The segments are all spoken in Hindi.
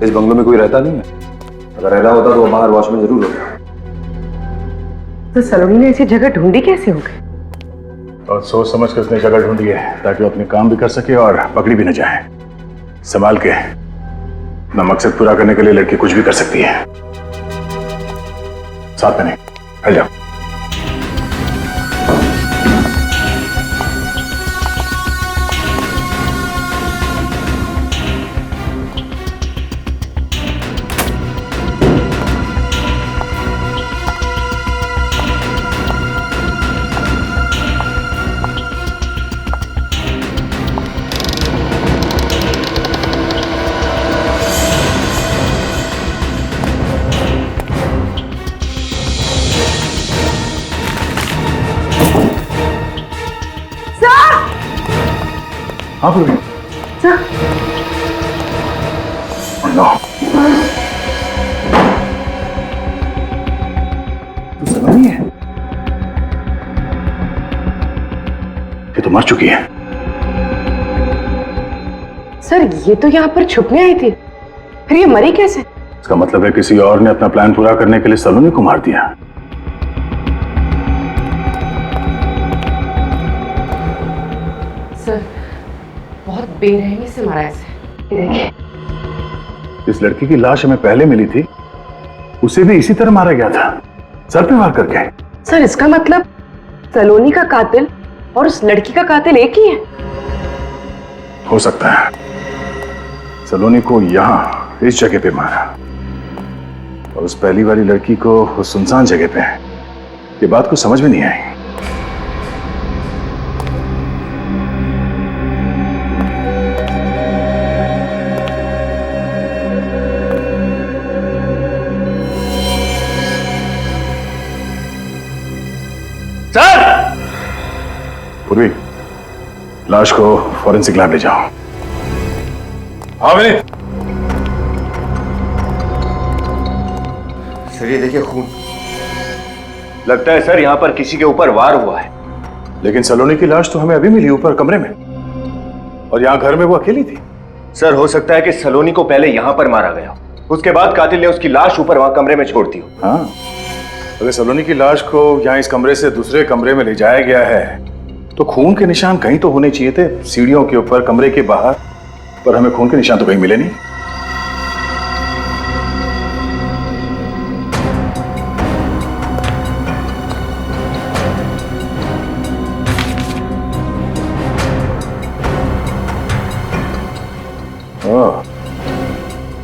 इस बंगलों में कोई रहता नहीं है। अगर रह रहा होता तो वो बाहर वॉचमैन जरूर होता। तो सलोनी ने ऐसी जगह ढूंढी कैसे हो गई? और सोच समझ कर उसने जगह ढूंढी है ताकि वो अपने काम भी कर सके और पकड़ी भी न जाए। संभाल के। अपना मकसद पूरा करने के लिए लड़की कुछ भी कर सकती है। साथ में नहीं, हट जाओ। हाँ पूर्वी। तू सलोनी है? ये तो मर चुकी है। सर ये तो यहाँ पर छुपने आई थी, फिर ये मरी कैसे? इसका मतलब है किसी और ने अपना प्लान पूरा करने के लिए सलोनी को मार दिया। सर बहुत बेरहमी से मारा है इसे। देखिए इस लड़की की लाश हमें पहले मिली थी, उसे भी इसी तरह मारा गया था, सर पे वार करके। सर इसका मतलब सलोनी का कातिल और उस लड़की का कातिल एक ही है? हो सकता है। सलोनी को यहां इस जगह पे मारा और उस पहली वाली लड़की को उस सुनसान जगह पे। ये बात को समझ में नहीं आई। सर! पूर्वी, लाश को फॉरेंसिक लैब ले जाओ। हाँ विनीत। सर ये देखिए खून। लगता है सर यहाँ पर किसी के ऊपर वार हुआ है। लेकिन सलोनी की लाश तो हमें अभी मिली ऊपर कमरे में, और यहाँ घर में वो अकेली थी। सर हो सकता है कि सलोनी को पहले यहाँ पर मारा गया, उसके बाद कातिल ने उसकी लाश ऊपर वहां कमरे में छोड़ दी। हाँ, अगर सलोनी की लाश को यहाँ इस कमरे से दूसरे कमरे में ले जाया गया है तो खून के निशान कहीं तो होने चाहिए थे, सीढ़ियों के ऊपर, कमरे के बाहर, पर हमें खून के निशान तो कहीं मिले नहीं। ओह,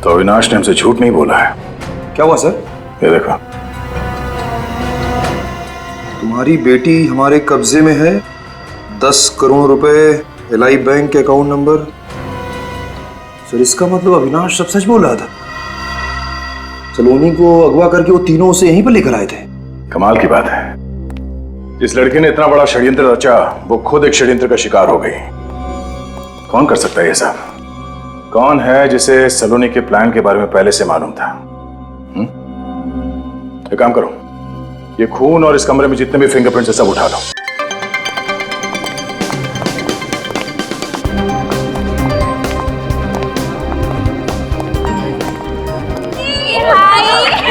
तो अविनाश ने हमसे झूठ नहीं बोला है। क्या हुआ सर? ये देखो, तुम्हारी बेटी हमारे कब्जे में है, 10 करोड़ रुपए, L I bank account number. Sir इसका मतलब अविनाश सब सच बोल रहा था। सलोनी को अगवा करके वो तीनों उसे यहीं पर लेकर आए थे। कमाल की बात है, जिस लड़के ने इतना बड़ा षड्यंत्र रचा वो खुद एक षड्यंत्र का शिकार हो गई। कौन कर सकता है ये सब? कौन है जिसे सलोनी के प्लान के बारे में पहले से मालूम था? एक काम करो, ये खून और इस कमरे में जितने भी फिंगरप्रिंट्स है सब उठा लो।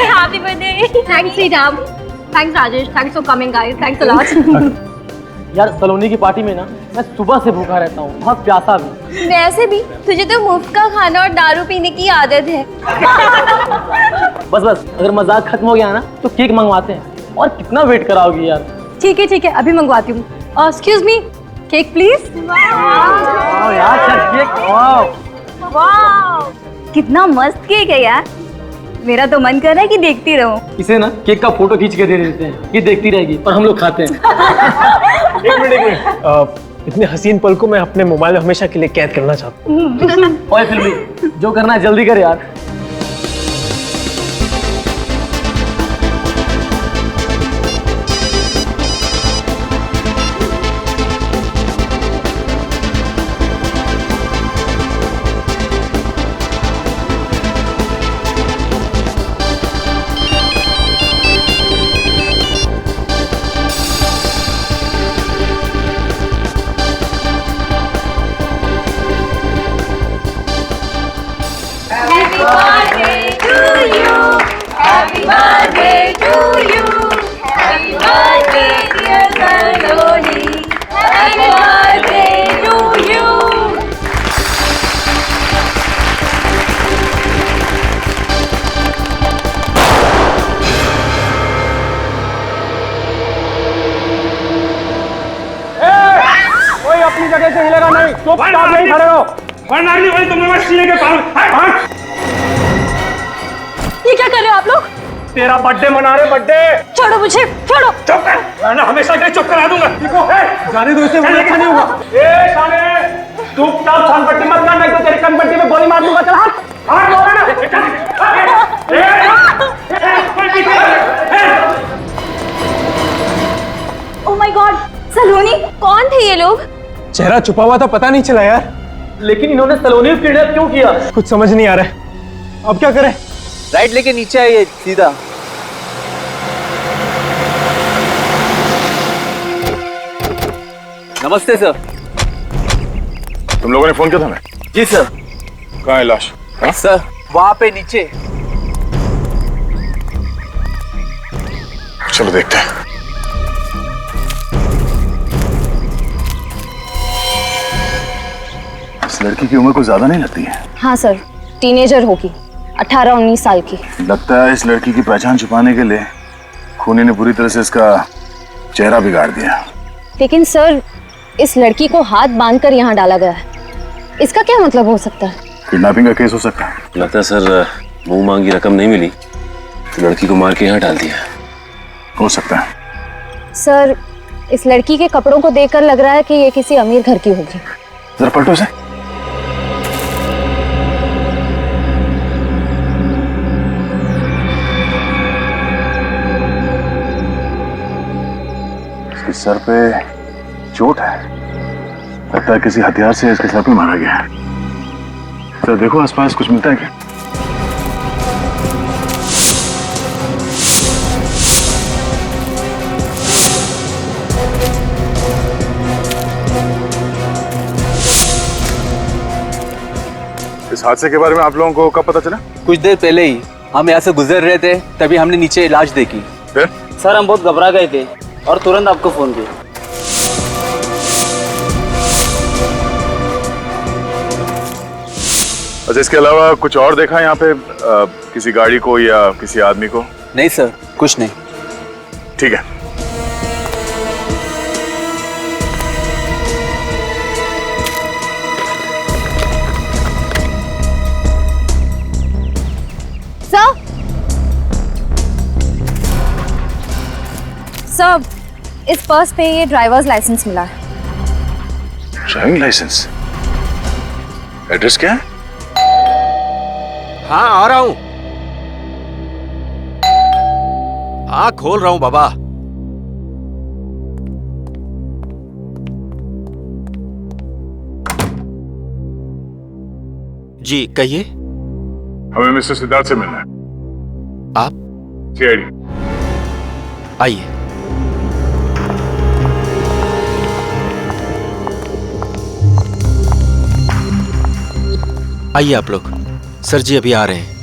Happy birthday! Thanks, Sriram. Thanks, Rajesh. Thanks for coming, guys. Thanks a lot. यार सलोनी की पार्टी में ना मैं सुबह से भूखा रहता हूँ, बहुत प्यासा भी। वैसे भी तुझे तो मुफ्त का खाना और दारू पीने की आदत है। बस बस, अगर मजाक खत्म हो गया ना तो केक मंगवाते हैं। और कितना वेट कराओगी यार? ठीक है, अभी मंगवाती हूँ। Excuse me, cake please. यार केक, वाह कितना मस्त केक है यार, मेरा तो मन कर रहा है कि देखती रहूं। इसे ना केक का फोटो खींच के दे देते हैं, ये देखती रहेगी और हम लोग खाते हैं। एक मिनट, इतने हसीन पल को मैं अपने मोबाइल में हमेशा के लिए कैद करना चाहता हूँ। ओए फिल्मी, जो करना है जल्दी कर यार। Happy birthday! birthday to you. Happy birthday, dear Saloni. Happy birthday to you. कोई अपनी जगह से हिलेगा नहीं, चुपचाप यहीं खड़े हो। ये क्या कर रहे हो आप लोग? तेरा बर्थडे मना रहे, बर्थडे। छोड़ो मुझे, छोड़ो। चुप कर, मैं हमेशा के चुप करा दूंगा। देखो, जाने दो इसे, मुझे अच्छा नहीं होगा। ए साले, चुपचाप छानपट्टी मत कर, नहीं तो तेरी कनपट्टी में गोली मार दूंगा। चल हाथ बोला ना। ओह माय गॉड, सलोनी, कौन थे ये लोग? चेहरा छुपा हुआ था, पता नहीं चला यार। लेकिन इन्होंने सलोनी को किडनैप क्यों किया? कुछ समझ नहीं आ रहा है, अब क्या करें? राइट लेके नीचे आइए सीधा। नमस्ते सर। तुम लोगों ने फोन किया था हमें? जी सर। कहाँ है लाश? हाँ? सर वहां पे नीचे। चलो देखते हैं। इस लड़की की उम्र कुछ ज्यादा नहीं लगती है। हाँ सर, टीनेजर होगी, 18-19 साल की। लगता है इस लड़की की पहचान छुपाने के लिए खूनी ने पूरी तरह से इसका चेहरा बिगाड़ दिया। लेकिन सर, इस लड़की को हाथ बांधकर यहाँ डाला गया है, इसका क्या मतलब हो सकता है? किडनैपिंग का केस हो सकता है। लगता है सर मुंह मांगी रकम नहीं मिली तो लड़की को मार के यहाँ डाल दिया। हो सकता है। सर, इस लड़की के कपड़ों को देखकर लग रहा है कि ये किसी अमीर घर की होगी। जरा पलटो इसे। इसके सर पे चोट है, लगता है किसी हथियार से इसके सर पे मारा गया है। सर देखो आसपास कुछ मिलता है क्या? इस हादसे के बारे में आप लोगों को कब पता चला? कुछ देर पहले ही हम यहाँ से गुजर रहे थे, तभी हमने नीचे लाश देखी। फिर? सर हम बहुत घबरा गए थे और तुरंत आपको फोन किया। अच्छा, इसके अलावा कुछ और देखा यहाँ पे? किसी गाड़ी को या किसी आदमी को? नहीं सर, कुछ नहीं। ठीक है। सर, इस पर्स पे ये ड्राइवर्स लाइसेंस मिला है। Driving licence? एड्रेस क्या है? हाँ आ रहा हूं। हाँ खोल रहा हूं बाबा। जी कहिए। हमें मिस्टर सिद्धार्थ से मिलना है। आप? सीआईडी। आइए। आइए आप लोग। सर जी अभी आ रहे हैं।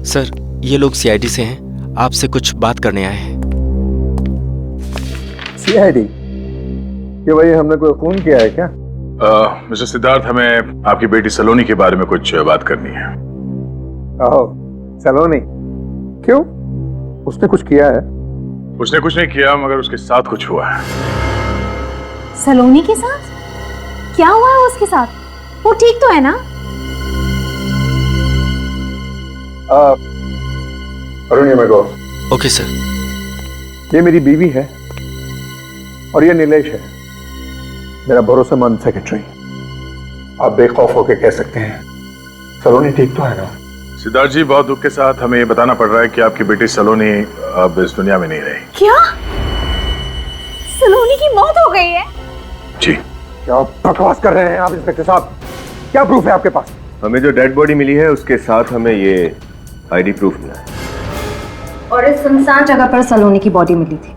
सर ये लोग सीआईडी से हैं, आपसे कुछ बात करने आए हैं। सीआईडी? कि भाई हमने कोई फोन किया है क्या? मिस्टर सिद्धार्थ, हमें आपकी बेटी सलोनी के बारे में कुछ बात करनी है। ओह, सलोनी? क्यों? उसने कुछ किया है? उसने कुछ नहीं किया, मगर उसके साथ कुछ हुआ है। सलोनी के साथ? क्या हुआ है उसके साथ? वो ठीक तो है ना? अरुण, ये मैं गो। Okay sir. ये मेरी बीवी है और ये नीलेश है, मेरा भरोसेमंद सेक्रेटरी। आप बेखौफ होकर कह सकते हैं सलोनी ठीक तो है ना? सिद्धार्थ जी, बहुत दुख के साथ हमें ये बताना पड़ रहा है कि आपकी बेटी सलोनी अब इस दुनिया में नहीं रही। क्या? सलोनी की मौत हो गई है? जी। क्या बकवास कर रहे हैं आप इंस्पेक्टर साहब? क्या प्रूफ है आपके पास? हमें जो डेड बॉडी मिली है उसके साथ हमें ये आईडी प्रूफ मिला है। और इस सुनसान जगह पर सलोनी की बॉडी मिली थी।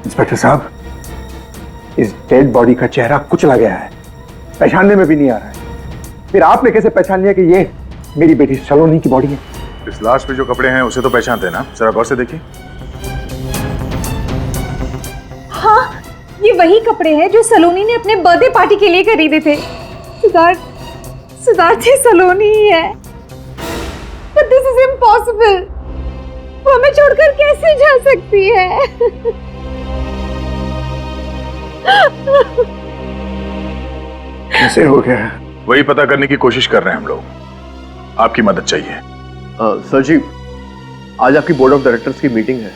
इंस्पेक्टर साहब, इस डेड बॉडी का चेहरा कुचला गया है, पहचानने में भी नहीं आ रहा है। फिर आपने कैसे पहचान लिया कि ये मेरी बेटी सलोनी की बॉडी है? इस लाश पे जो कपड़े हैं उसे तो पहचानते हैं ना, जरा गौर से देखिए। हाँ, ये वही कपड़े हैं जो सलोनी ने अपने बर्थडे पार्टी के लिए खरीदे थे। सिद्धार्थ ये सलोनी ही है। But this is impossible. वो हमें छोड़कर कैसे जा सकती है? कैसे हो गया? वही पता करने की कोशिश कर रहे हैं हम लोग। आपकी मदद चाहिए। सर जी, आज आपकी बोर्ड ऑफ डायरेक्टर्स की मीटिंग है।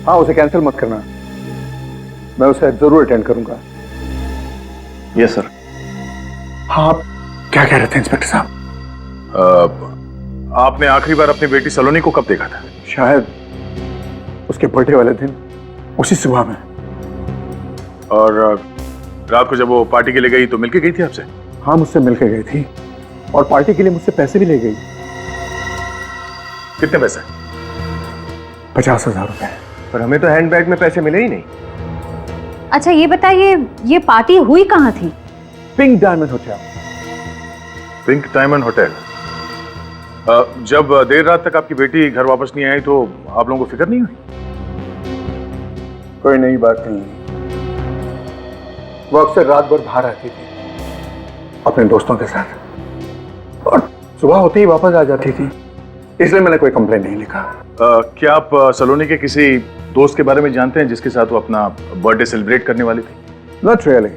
हाँ, उसे कैंसिल मत करना, मैं उसे जरूर अटेंड करूंगा। Yes sir. हाँ, आप क्या कह रहे थे इंस्पेक्टर साहब? आपने आखिरी बार अपनी बेटी सलोनी को कब देखा था? शायद उसके बर्थडे वाले दिन, उसी सुबह में। और रात को जब वो पार्टी के लिए गई तो मिलके गई थी आपसे? हाँ, मुझसे मिलकर गई थी और पार्टी के लिए मुझसे पैसे भी ले गई। कितने पैसे? 50,000 रुपए। पर हमें तो हैंडबैग में पैसे मिले ही नहीं। अच्छा ये बताइए, ये पार्टी हुई कहाँ थी? Pink diamond hotel. Pink diamond hotel. जब देर रात तक आपकी बेटी घर वापस नहीं आई तो आप लोगों को फिक्र नहीं हुई? कोई नई बात नहीं, वो अक्सर रात भर बाहर रहती थी अपने दोस्तों के साथ और सुबह होते ही वापस आ जाती थी, इसलिए मैंने कोई कंप्लेंट नहीं लिखा। क्या आप सलोनी के किसी दोस्त के बारे में जानते हैं जिसके साथ वो अपना बर्थडे सेलिब्रेट करने वाली थी? Not really.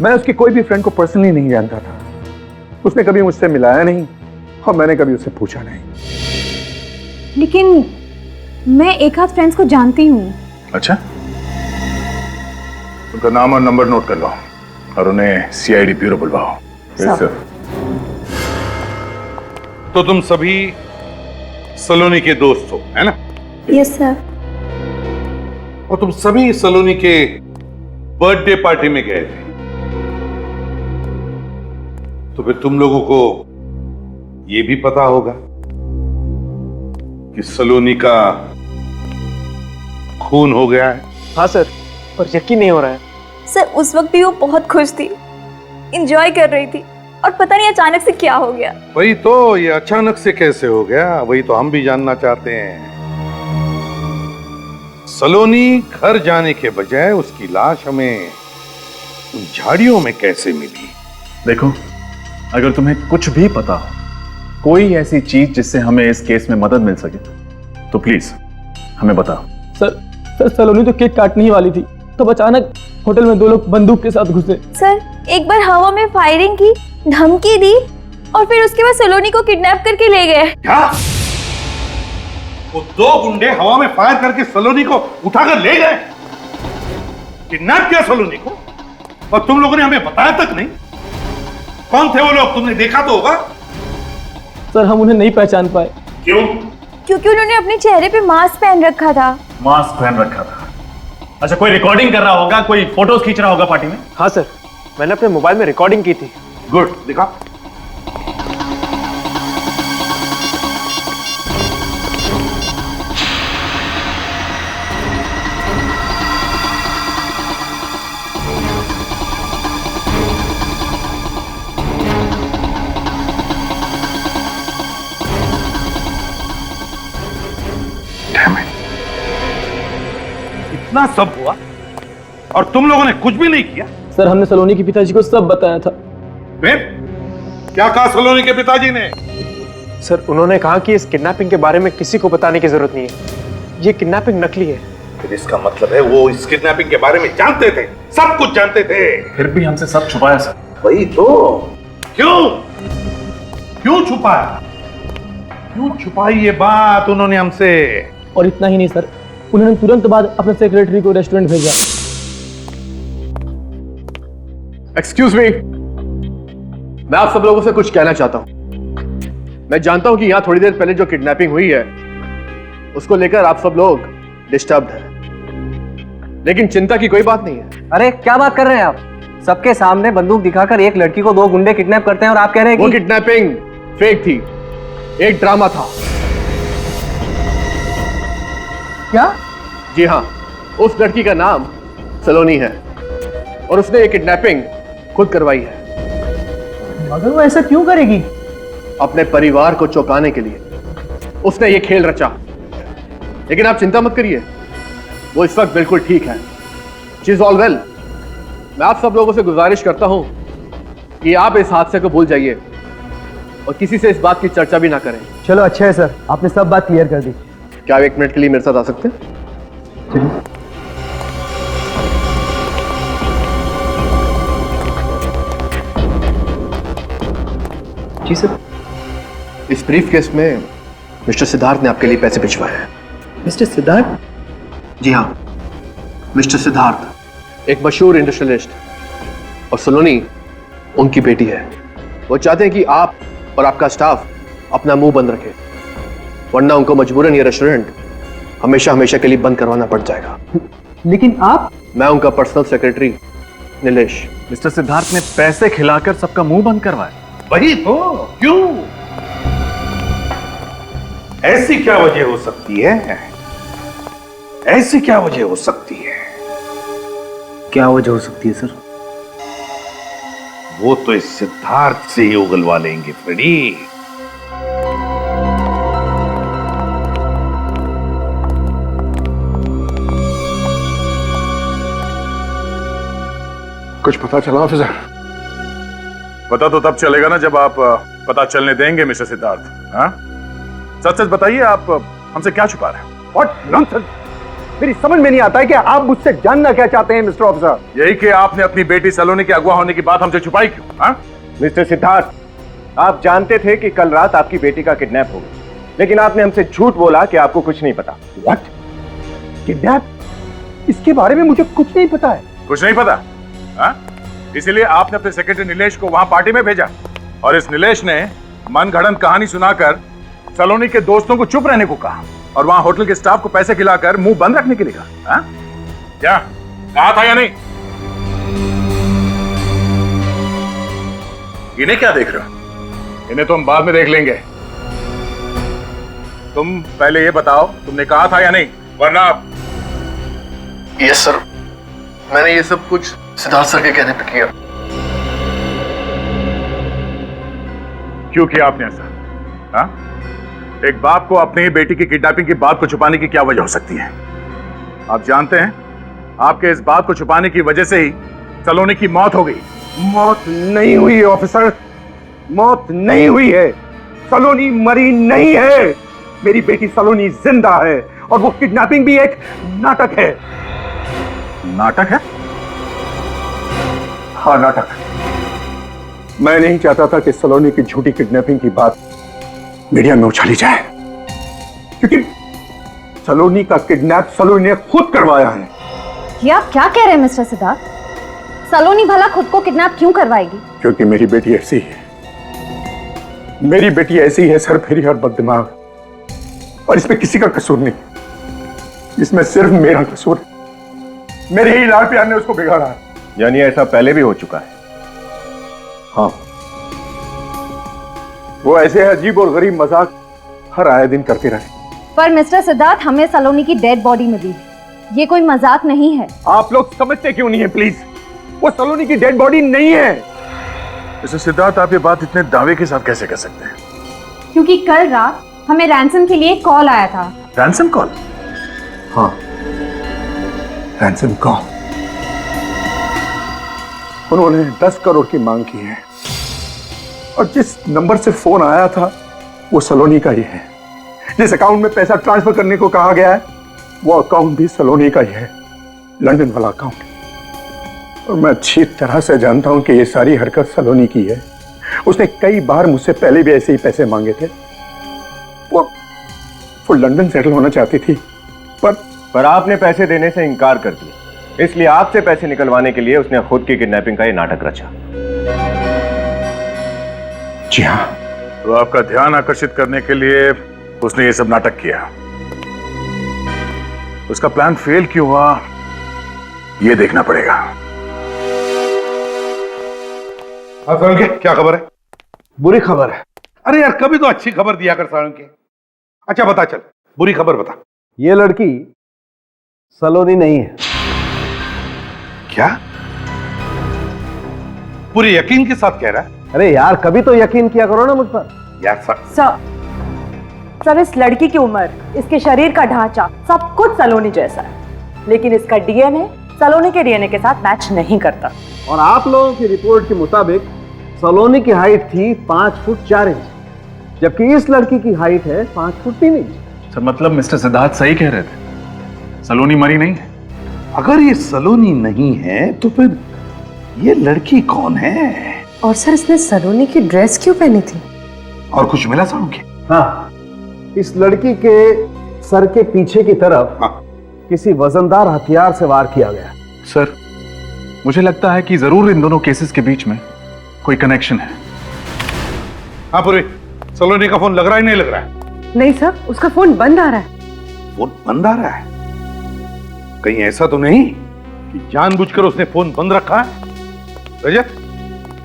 मैं उसकी कोई भी फ्रेंड को पर्सनली नहीं जानता था, उसने कभी मुझसे मिलाया नहीं और मैंने कभी उससे पूछा नहीं। लेकिन मैं एक आध फ्रेंड्स को जानती हूँ। अच्छा, उनका नाम और नंबर नोट कर लो और उन्हें सीआईडी ब्यूरो बुलवाओ। सर। तो तुम सभी सलोनी के दोस्त हो, है ना? Yes sir. और तुम सभी सलोनी के बर्थडे पार्टी में गए थे, तो फिर तुम लोगों को यह भी पता होगा कि सलोनी का खून हो गया है। हाँ सर, और यकीन नहीं हो रहा है। सर उस वक्त भी वो बहुत खुश थी, एंजॉय कर रही थी और पता नहीं अचानक से क्या हो गया। वही तो, ये अचानक से कैसे हो गया, वही तो हम भी जानना चाहते हैं। सलोनी घर जाने के बजाय उसकी लाश हमें उन झाड़ियों में कैसे मिली? देखो, अगर तुम्हें कुछ भी पता हो, कोई ऐसी चीज जिससे हमें इस केस में मदद मिल सके, तो प्लीज हमें बताओ। सर सलोनी तो केक काटने ही वाली थी, तब अचानक होटल में दो लोग बंदूक के साथ घुसे। सर एक बार हवा में फायरिंग की, धमकी दी और फिर उसके बाद सलोनी को किडनैप करके ले गए। क्या? वो दो गुंडे हवा में फायर करके सलोनी को उठाकर ले गए, किडनैप किया सलोनी को, और तुम लोगों ने हमें बताया तक नहीं? कौन थे वो लोग? तुमने देखा तो होगा। सर हम उन्हें नहीं पहचान पाए। क्यों? क्योंकि उन्होंने अपने चेहरे पे मास्क पहन रखा था। मास्क पहन रखा था। अच्छा, कोई रिकॉर्डिंग कर रहा होगा, कोई फोटोज खींच रहा होगा पार्टी में? हाँ सर, मैंने अपने मोबाइल में रिकॉर्डिंग की थी। गुड, दिखा। इतना सब हुआ और तुम लोगों ने कुछ भी नहीं किया? सर हमने सलोनी के पिताजी को सब बताया था। फिर क्या कहा सलोनी के पिताजी ने? सर उन्होंने कहा कि इस किडनैपिंग के बारे में किसी को बताने की जरूरत नहीं है, ये किडनैपिंग नकली है। फिर इसका मतलब है वो इस किडनैपिंग के बारे में जानते थे, सब कुछ जानते थे। फिर भी हमसे सब छुपाया सर। वही तो, क्यों छुपाया? क्यों छुपाई ये बात उन्होंने हमसे? और इतना ही नहीं सर, उन्होंने तुरंत बाद अपने सेक्रेटरी को रेस्टोरेंट भेजा। एक्सक्यूज मी, मैं आप सब लोगों से कुछ कहना चाहता हूं। मैं जानता हूं कि यहां थोड़ी देर पहले जो किडनैपिंग हुई है उसको लेकर आप सब लोग डिस्टर्ब्ड हैं, लेकिन चिंता की कोई बात नहीं है। अरे क्या बात कर रहे हैं आप? सबके सामने बंदूक दिखाकर एक लड़की को 2 गुंडे किडनैप करते हैं और आप कह रहे हैं वो कि किडनैपिंग फेक थी, एक ड्रामा था। क्या? जी हाँ, उस लड़की का नाम सलोनी है और उसने ये किडनैपिंग खुद करवाई है। मगर वो ऐसा क्यों करेगी? अपने परिवार को चौंकाने के लिए उसने ये खेल रचा। लेकिन आप चिंता मत करिए, वो इस वक्त बिल्कुल ठीक है। She is all well. मैं आप सब लोगों से गुजारिश करता हूं कि आप इस हादसे को भूल जाइए और किसी से इस बात की चर्चा भी ना करें। चलो अच्छा है सर, आपने सब बात क्लियर कर दी। क्या आप 1 मिनट के लिए मेरे साथ आ सकते हैं? जी सर। इस ब्रीफ केस में मिस्टर सिद्धार्थ ने आपके लिए पैसे भिजवाए हैं। मिस्टर सिद्धार्थ? जी हाँ, मिस्टर सिद्धार्थ एक मशहूर इंडस्ट्रियलिस्ट और सलोनी उनकी बेटी है। वो चाहते हैं कि आप और आपका स्टाफ अपना मुंह बंद रखे, वरना उनको मजबूरन ये रेस्टोरेंट हमेशा हमेशा के लिए बंद करवाना पड़ जाएगा। लेकिन आप? मैं उनका personal secretary Nilesh. Mister Siddharth ने पैसे खिलाकर सबका मुंह बंद करवाया। वही तो, क्यों? ऐसी क्या वजह हो सकती है? ऐसी क्या वजह हो सकती है? क्या वजह हो सकती है सर? वो तो इस सिद्धार्थ से ही उगलवा लेंगे फ्रेडी। कुछ पता चला ऑफिसर? पता तो तब चलेगा ना जब आप पता चलने देंगे मिस्टर सिद्धार्थ। हाँ, सच सच बताइए, आप हमसे क्या छुपा रहे हैं? What nonsense! मेरी समझ में नहीं आता है कि आप मुझसे जानना क्या चाहते हैं मिस्टर ऑफिसर। यही कि आपने अपनी बेटी सलोनी के अगवा होने की बात हमसे छुपाई क्यों? हाँ? मिस्टर सिद्धार्थ, आप जानते थे कि कल रात आपकी बेटी का किडनैप हो गया, लेकिन आपने हमसे झूठ बोला कि आपको कुछ नहीं पता। व्हाट? किडनैप? इसके बारे में मुझे कुछ नहीं पता है। कुछ नहीं पता? हाँ? इसीलिए आपने अपने सेक्रेटरी नीलेश को वहां पार्टी में भेजा और इस नीलेश ने मनगढ़ंत कहानी सुनाकर सलोनी के दोस्तों को चुप रहने को कहा और वहां होटल के स्टाफ को पैसे खिलाकर मुंह बंद रखने के लिए कहा। हाँ? क्या कहा था या नहीं? इन्हें क्या देख रहे हो? इन्हें तो हम बाद में देख लेंगे। तुम पहले ये बताओ, तुमने कहा था या नहीं? वरना यस सर, मैंने ये सब कुछ सिद्धार्थ सर के कहने पे किया। क्यों किया आपने ऐसा? हाँ? एक बाप को अपनी ही बेटी की किडनैपिंग की बात को छुपाने की क्या वजह हो सकती है? आप जानते हैं, आपके इस बात को छुपाने की वजह से ही सलोनी की मौत हो गई। मौत नहीं हुई है ऑफिसर, मौत नहीं हुई है। सलोनी मरी नहीं है। मेरी बेटी सलोनी जिंदा है और वो किडनैपिंग भी एक नाटक है। नाटक है? हाँ, नाटक। मैं नहीं चाहता था कि सलोनी की झूठी किडनैपिंग की बात मीडिया में उछाली जाए, क्योंकि सलोनी का किडनैप सलोनी ने खुद करवाया है। ये आप क्या कह रहे हैं मिस्टर सिद्धार्थ? सलोनी भला खुद को किडनैप क्यों करवाएगी? क्योंकि मेरी बेटी ऐसी है। मेरी बेटी ऐसी है, सरफेरी और बददिमाग, और इसमें किसी का कसूर नहीं। इसमें सिर्फ मेरा कसूर है। मेरे ही लाड़ प्यार ने उसको बिगाड़ा है। यानी ऐसा पहले भी हो चुका है? हाँ, वो ऐसे अजीब और गरीब मजाक हर आए दिन करते रहे। पर मिस्टर सिद्धार्थ, हमें सलोनी की डेड बॉडी मिली, ये कोई मजाक नहीं है। आप लोग समझते क्यों नहीं है प्लीज? वो सलोनी की डेड बॉडी नहीं है। मिस्टर सिद्धार्थ, आप ये बात इतने दावे के साथ कैसे कर सकते हैं? क्योंकि कल रात हमें रैंसम के लिए कॉल आया था। Ransom call? हाँ, रैंसम कॉल। उन्होंने 10 करोड़ की मांग की है और जिस नंबर से फोन आया था वो सलोनी का ही है। जिस अकाउंट में पैसा ट्रांसफर करने को कहा गया है वो अकाउंट भी सलोनी का ही है, लंदन वाला अकाउंट। और मैं अच्छी तरह से जानता हूं कि ये सारी हरकत सलोनी की है। उसने कई बार मुझसे पहले भी ऐसे ही पैसे मांगे थे। वो लंदन सेटल होना चाहती थी, पर आपने पैसे देने से इनकार कर दिया, इसलिए आपसे पैसे निकलवाने के लिए उसने खुद की किडनैपिंग का ये नाटक रचा। जी हाँ, तो आपका ध्यान आकर्षित करने के लिए उसने ये सब नाटक किया। उसका प्लान फेल क्यों हुआ ये देखना पड़ेगा। हाँ सालुंके, क्या खबर है? बुरी खबर है। अरे यार, कभी तो अच्छी खबर दिया कर सालुंके। अच्छा बता, चल बुरी खबर बता। ये लड़की सलोनी नहीं है। क्या? पूरे यकीन के साथ कह रहा है? अरे यार, कभी तो यकीन किया करो ना मुझ पर। यार सर, इस लड़की की उम्र, इसके शरीर का ढांचा सब कुछ सलोनी जैसा है, लेकिन इसका डीएनए सलोनी के डीएनए के साथ मैच नहीं करता। और आप लोगों की रिपोर्ट के मुताबिक सलोनी की हाइट थी 5 फुट 4 इंच, जबकि इस लड़की की हाइट है 5 फुट 3 इंच। सर मतलब मिस्टर सिद्धार्थ सही कह रहे थे, सलोनी मरी नहीं है। अगर ये सलोनी नहीं है तो फिर ये लड़की कौन है? और सर, इसने सलोनी की ड्रेस क्यों पहनी थी? और कुछ मिला सालुंके? हाँ, इस लड़की के सर के पीछे की तरफ किसी वजनदार हथियार से वार किया गया। सर मुझे लगता है कि जरूर इन दोनों केसेस के बीच में कोई कनेक्शन है। हाँ पूरी, सलोनी का फोन लग रहा है नहीं लग रहा है? नहीं सर, उसका फोन बंद आ रहा है। फोन बंद आ रहा है? कहीं ऐसा तो नहीं कि जानबूझकर उसने फोन बंद रखा है? रजत,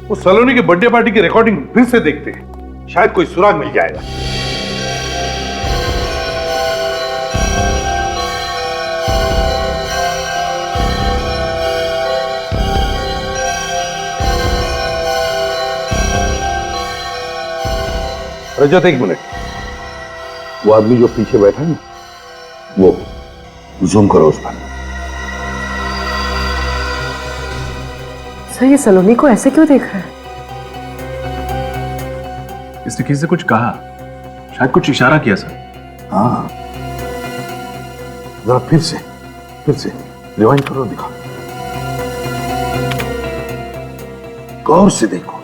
वो सलोनी के बर्थडे पार्टी की रिकॉर्डिंग फिर से देखते हैं, शायद कोई सुराग मिल जाएगा। रजत एक मिनट, वो आदमी जो पीछे बैठा है ना, वो जूम करो उस पर। सर, ये सलोनी को ऐसे क्यों देख रहा है? इसने किसी से कुछ कहा, शायद कुछ इशारा किया सर। हाँ, जरा फिर से रिवाइंड करो, दिखा, गौर से देखो,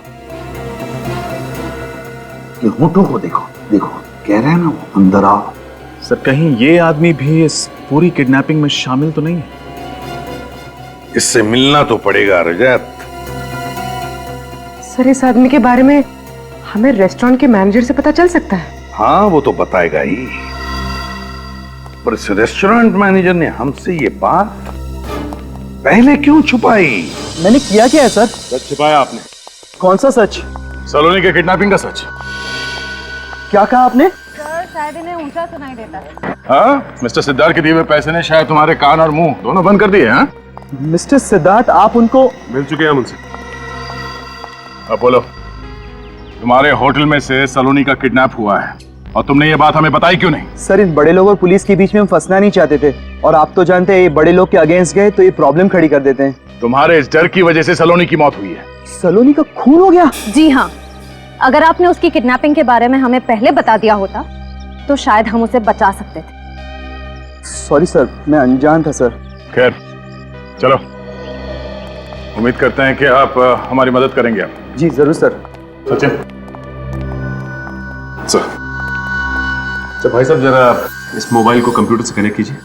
कि होठों को देखो, कह रहे हैं ना वो अंदर आओ। सर कहीं ये आदमी भी इस पूरी किडनैपिंग में शामिल तो नहीं है? इससे मिलना तो पड़ेगा रजत। सर, इस आदमी के बारे में हमें रेस्टोरेंट के मैनेजर से पता चल सकता है? हाँ, वो तो बताएगा ही, पर इस रेस्टोरेंट मैनेजर ने हमसे ये बात पहले क्यों छुपाई? मैंने किया क्या है सर? सच छिपाया आपने। कौन सा सच? सलोनी के किडनैपिंग का सच। क्या कहा आपने? सर, शायद इन्हें ऊंचा सुनाई देता है। हाँ, मिस्टर सिद्धार्थ के दिए हुए पैसे ने शायद तुम्हारे कान और मुंह दोनों बंद कर दिए। हाँ मिस्टर सिद्धार्थ, आप उनको मिल चुके हैं मुझसे। अब बोलो, तुम्हारे होटल में से सलोनी का किडनैप हुआ है और तुमने ये बात हमें बताई क्यों नहीं? सर, इन बड़े लोग और पुलिस के बीच में हम फंसना नहीं चाहते थे, और आप तो जानते हैं ये बड़े लोग के अगेंस्ट गए तो ये प्रॉब्लम खड़ी कर देते हैं। तुम्हारे इस डर की वजह से सलोनी की मौत हुई है। सलोनी का खून हो गया? जी हाँ, अगर आपने उसकी किडनैपिंग के बारे में हमें पहले बता दिया होता तो शायद हम उसे बचा सकते थे। सॉरी सर, मैं अनजान था सर। खैर चलो, उम्मीद करते हैं कि आप हमारी मदद करेंगे। आप जी जरूर सर। सचिन, सर भाई साहब जरा इस मोबाइल को कंप्यूटर से कनेक्ट कीजिए।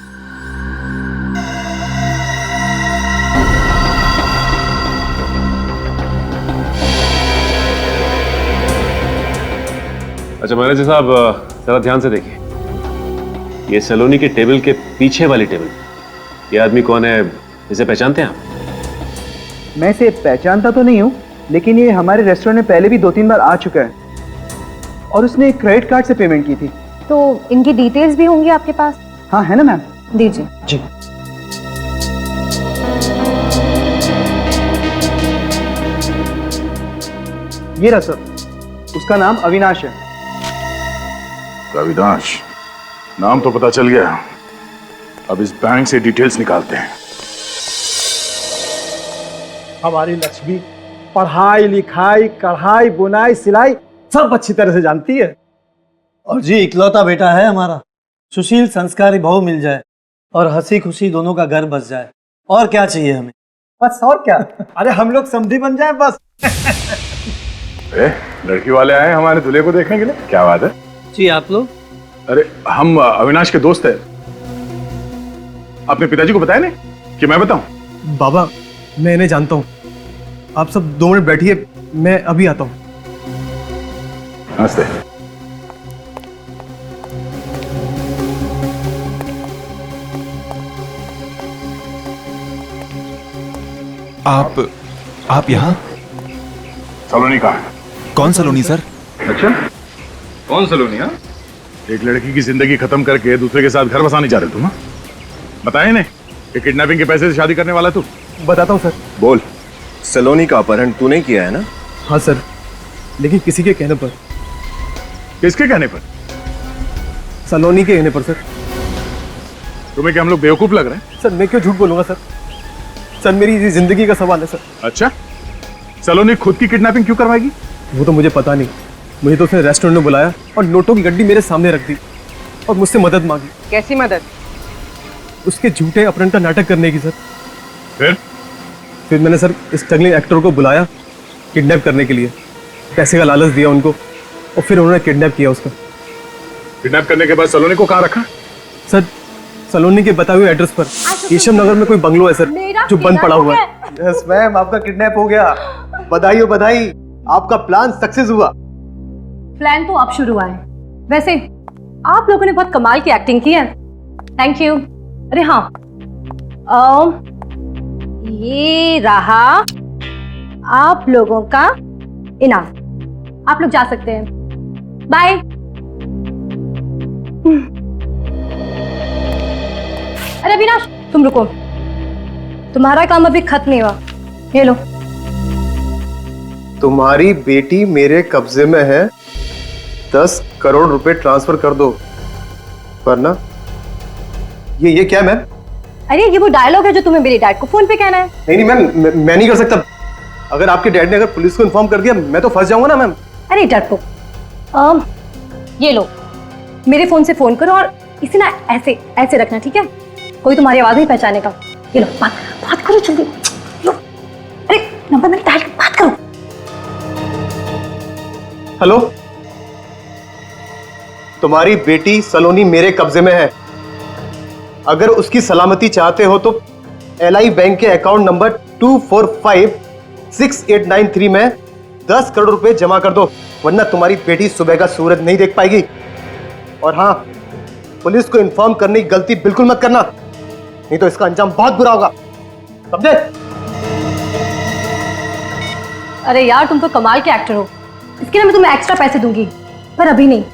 अच्छा मैनेजर साहब, जरा ध्यान से देखिए, ये सलोनी के टेबल के पीछे वाली टेबल, ये आदमी कौन है, इसे पहचानते हैं आप? मैं इसे पहचानता तो नहीं हूँ, लेकिन ये हमारे रेस्टोरेंट में पहले भी 2-3 बार आ चुका है, और उसने क्रेडिट कार्ड से पेमेंट की थी। तो इनकी डिटेल्स भी होंगी आपके पास? हाँ है ना मैम। दीजिए। जी। ये रहा सर, उसका नाम अविनाश है। अविनाश, नाम तो पता चल गया, अब इस बैंक से डिटेल्स निकालते हैं। हमारी लक्ष्मी पढ़ाई लिखाई कढ़ाई बुनाई सिलाई सब अच्छी तरह से जानती है, और जी इकलौता बेटा है हमारा, सुशील संस्कारी बहू मिल जाए और हंसी खुशी दोनों का घर बस जाए, और क्या चाहिए हमें? बस और क्या, अरे हम लोग समधी बन जाए बस। लड़की वाले आए हमारे दूल्हे को देखने के लिए, क्या बात है? जी आप लोग? अरे हम अविनाश के दोस्त हैं। अपने पिताजी को बताया नहीं कि मैं बताऊं? बाबा मैं इन्हें जानता हूँ, आप सब 2 मिनट बैठिए, मैं अभी आता हूँ। नमस्ते। आप यहाँ? सलोनी कहाँ है? कौन सलोनी सर? अच्छा, कौन सलोनी? हाँ, एक लड़की की जिंदगी खत्म करके दूसरे के साथ घर बसाने जा रहे तुम? बताए नहीं कि किडनैपिंग के पैसे से शादी करने वाला तू? बताता हूँ सर। बोल, सलोनी का अपहरण तूने किया है ना? हाँ सर, लेकिन किसी के कहने पर। किसके कहने पर? सलोनी के कहने पर सर। तुम्हें क्या हम लोग बेवकूफ लग रहे हैं? सर मैं क्यों झूठ बोलूंगा सर? सर मेरी जिंदगी का सवाल है सर। अच्छा, सलोनी खुद की किडनैपिंग क्यों करवाएगी? वो तो मुझे पता नहीं, मुझे तो उसने रेस्टोरेंट में बुलाया और नोटों की गड्डी मेरे सामने रख दी और मुझसे मदद मांगी। कैसी मदद? उसके झूठे अपहरण का नाटक करने की सर। फिर मैंने सर स्ट्रगलिंग एक्टर को बुलाया किडनैप करने के लिए, पैसे का लालच दिया उनको और फिर उन्होंने किडनैप किया उसका। किडनैप करने के बाद सलोनी को कहाँ रखा? सर सलोनी के बताए हुए एड्रेस पर केशव नगर में कोई बंगलो है सर जो बंद पड़ा हुआ है। यस मैम, आपका किडनैप हो गया। बधाई हो बधाई, आपका प्लान सक्सेस हुआ। प्लान तो अब शुरू हुआ है। वैसे आप लोगों ने बहुत कमाल की एक्टिंग की है, थैंक यू। अरे हाँ, ये रहा आप लोगों का इनाम, आप लोग जा सकते हैं, बाय। अरे अविनाश तुम रुको, तुम्हारा काम अभी खत्म नहीं हुआ, ये लो। तुम्हारी बेटी मेरे कब्जे में है, 10 करोड़ रुपए ट्रांसफर कर दो, वरना ये क्या मैम? अरे ये वो डायलॉग है जो तुम्हें मेरे डैड को फोन पे कहना है। नहीं मैम, मैं नहीं कर सकता। अगर आपके डैड ने अगर पुलिस को इन्फॉर्म कर दिया मैं तो फंस जाऊंगा ना मैम। अरे डरपोक, ये लो, मेरे फोन से फोन करो और इसे ना ऐसे ऐसे रखना, ठीक है? कोई तुम्हारी आवाज नहीं पहचाने का। ये लो, बात करो जल्दी, लो। अरे नंबर मैंने डायल, बात करो। हेलो, तुम्हारी बेटी सलोनी मेरे कब्जे में है। अगर उसकी सलामती चाहते हो तो एलआई बैंक के अकाउंट नंबर 2456893 में 10 करोड़ रुपए जमा कर दो, वरना तुम्हारी बेटी सुबह का सूरज नहीं देख पाएगी। और हाँ, पुलिस को इन्फॉर्म करने की गलती बिल्कुल मत करना, नहीं तो इसका अंजाम बहुत बुरा होगा, समझे? अरे यार तुम तो कमाल के एक्टर हो, इसके लिए मैं तुम्हें एक्स्ट्रा पैसे दूंगी, पर अभी नहीं,